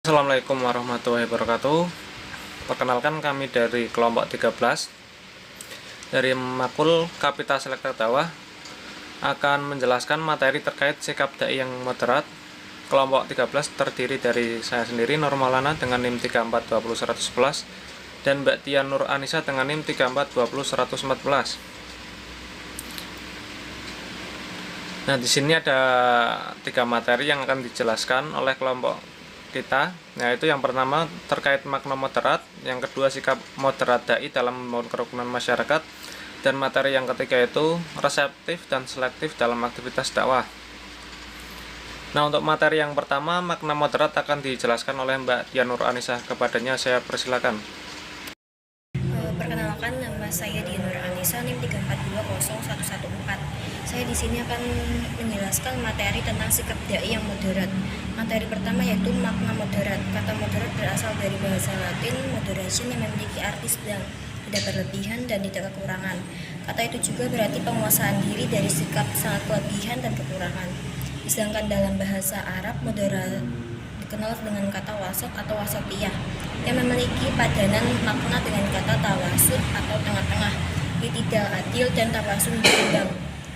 Assalamualaikum warahmatullahi wabarakatuh. Perkenalkan, kami dari kelompok 13 dari Makul Kapita Selekta Dakwah akan menjelaskan materi terkait sikap dai yang moderat. Kelompok 13 terdiri dari saya sendiri, Nur Maulana dengan NIM 3420111 dan Mbak Tia Nur Anissa dengan NIM 3420114. Nah, di sini ada 3 materi yang akan dijelaskan oleh kelompok kita, yaitu yang pertama terkait makna moderat, yang kedua sikap moderat dai dalam membangun kerukunan masyarakat, dan materi yang ketiga itu reseptif dan selektif dalam aktivitas dakwah. Nah, untuk materi yang pertama, makna moderat akan dijelaskan oleh Mbak Tia Nur Anissa. Kepadanya saya persilakan. Perkenalkan, nama saya Tia Nur Anissa, NIM 3420114. Saya di sini akan menjelaskan materi tentang sikap dai yang moderat. Materi pertama yaitu makna moderat. Kata moderat berasal dari bahasa Latin moderation yang memiliki arti sedang, tidak berlebihan dan tidak kekurangan. Kata itu juga berarti penguasaan diri dari sikap sangat kelebihan dan kekurangan. Sedangkan dalam bahasa Arab, moderat dikenal dengan kata wasat atau wasatiyah yang memiliki padanan makna dengan kata tawasud atau tengah-tengah, i'tidal adil dan tawasun berimbang.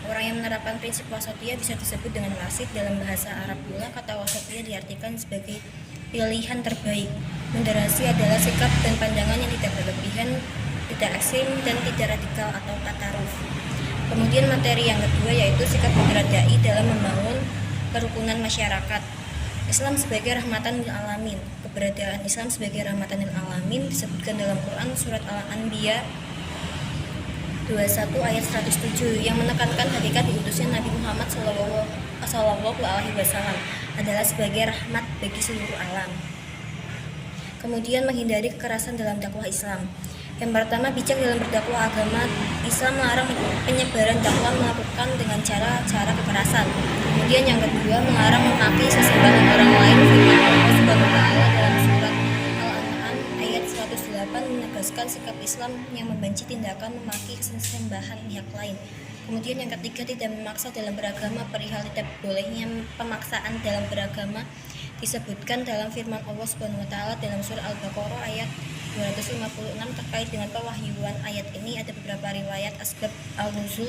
Orang yang menerapkan prinsip wasatiyah bisa disebut dengan wasit. Dalam bahasa Arab pula, kata wasatiyah diartikan sebagai pilihan terbaik. Moderasi adalah sikap dan pandangan yang tidak berlebihan, tidak ekstrim, dan tidak radikal atau tataruf. Kemudian materi yang kedua yaitu sikap moderat dai dalam membangun kerukunan masyarakat. Islam sebagai rahmatan lil alamin. Keberadaan Islam sebagai rahmatan lil alamin disebutkan dalam Quran surat Al-Anbiya 21 ayat 107 yang menekankan hakikat diutusnya Nabi Muhammad SAW adalah sebagai rahmat bagi seluruh alam. Kemudian menghindari kekerasan dalam dakwah Islam. Yang pertama, bijak dalam berdakwah. Agama Islam melarang penyebaran dakwah melakukan dengan cara-cara kekerasan. Kemudian yang kedua, melarang memaki sesembahan orang lain. Firman Allah Subhanahu wa taala dalam surat Al-An'am ayat 108 menegaskan sikap Islam yang membenci tindakan memaki sesembahan pihak lain. Kemudian yang ketiga, tidak memaksa dalam beragama. Perihal tidak bolehnya pemaksaan dalam beragama disebutkan dalam firman Allah Subhanahu wa taala dalam surah Al-Baqarah ayat 256 terkait dengan pewahyuan ayat ini. Ada beberapa riwayat asbab al-nuzul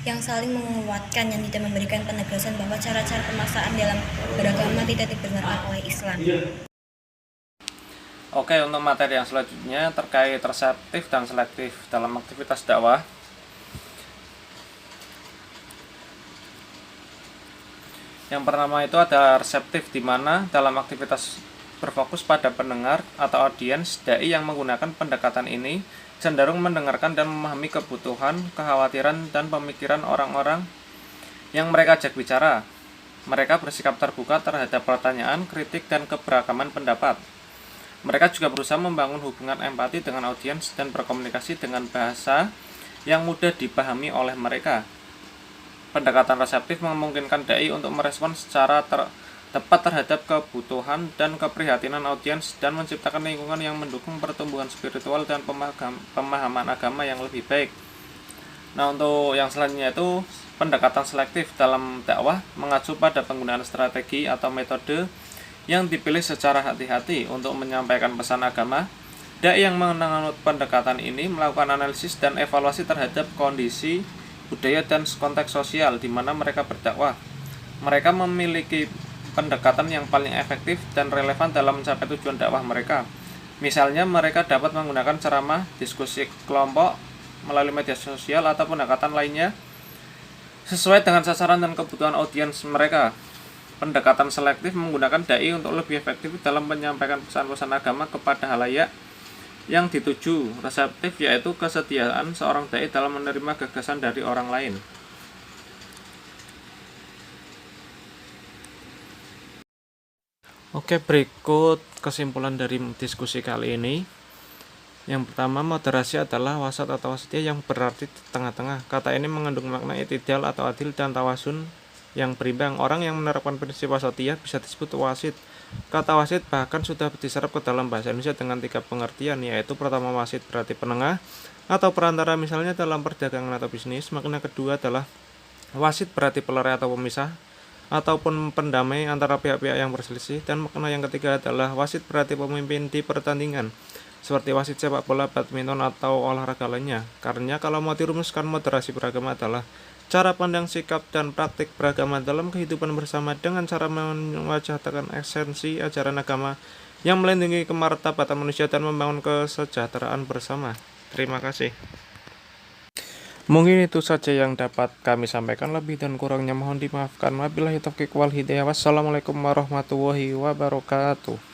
yang saling menguatkan yang tidak memberikan penegasan bahwa cara-cara pemaksaan dalam beragama tidak dibenarkan oleh Islam. Oke, untuk materi yang selanjutnya terkait reseptif dan selektif dalam aktivitas dakwah. Yang pertama itu ada reseptif, di mana dalam aktivitas berfokus pada pendengar atau audiens, dai yang menggunakan pendekatan ini cenderung mendengarkan dan memahami kebutuhan, kekhawatiran, dan pemikiran orang-orang yang mereka ajak bicara. Mereka bersikap terbuka terhadap pertanyaan, kritik, dan keberagaman pendapat. Mereka juga berusaha membangun hubungan empati dengan audiens dan berkomunikasi dengan bahasa yang mudah dipahami oleh mereka. Pendekatan reseptif memungkinkan dai untuk merespon secara tepat terhadap kebutuhan dan keprihatinan audiens dan menciptakan lingkungan yang mendukung pertumbuhan spiritual dan pemahaman agama yang lebih baik. Nah, untuk yang selanjutnya itu pendekatan selektif dalam dakwah mengacu pada penggunaan strategi atau metode yang dipilih secara hati-hati untuk menyampaikan pesan agama. Dai yang menganut pendekatan ini melakukan analisis dan evaluasi terhadap kondisi, budaya, dan konteks sosial di mana mereka berdakwah. Mereka memiliki pendekatan yang paling efektif dan relevan dalam mencapai tujuan dakwah mereka. Misalnya, mereka dapat menggunakan ceramah, diskusi kelompok, melalui media sosial, atau pendekatan lainnya sesuai dengan sasaran dan kebutuhan audiens mereka. Pendekatan selektif menggunakan dai untuk lebih efektif dalam menyampaikan pesan-pesan agama kepada halayak yang dituju. Reseptif yaitu kesediaan seorang dai dalam menerima gagasan dari orang lain. Oke, berikut kesimpulan dari diskusi kali ini. Yang pertama, moderasi adalah wasat atau wasatiyah yang berarti tengah-tengah. Kata ini mengandung makna i'tidal atau adil dan tawasun yang berimbang. Orang yang menerapkan prinsip wasatiyah bisa disebut wasit. Kata wasit bahkan sudah diserap ke dalam bahasa Indonesia dengan 3 pengertian, yaitu pertama, wasit berarti penengah atau perantara, misalnya dalam perdagangan atau bisnis. Makna kedua adalah wasit berarti pelerai atau pemisah. ataupun pendamai antara pihak-pihak yang berselisih. Dan makna yang ketiga adalah wasit berarti pemimpin di pertandingan, seperti wasit sepak bola, badminton, atau olahraga lainnya. Karena kalau mau dirumuskan, moderasi beragama adalah cara pandang, sikap, dan praktik beragama dalam kehidupan bersama dengan cara mewajibkan esensi ajaran agama yang melindungi kemartabatan manusia dan membangun kesejahteraan bersama. Terima kasih. Mungkin itu saja yang dapat kami sampaikan, lebih dan kurangnya mohon dimaafkan. Wabillahi taufiq wal hidayah. Wassalamualaikum warahmatullahi wabarakatuh.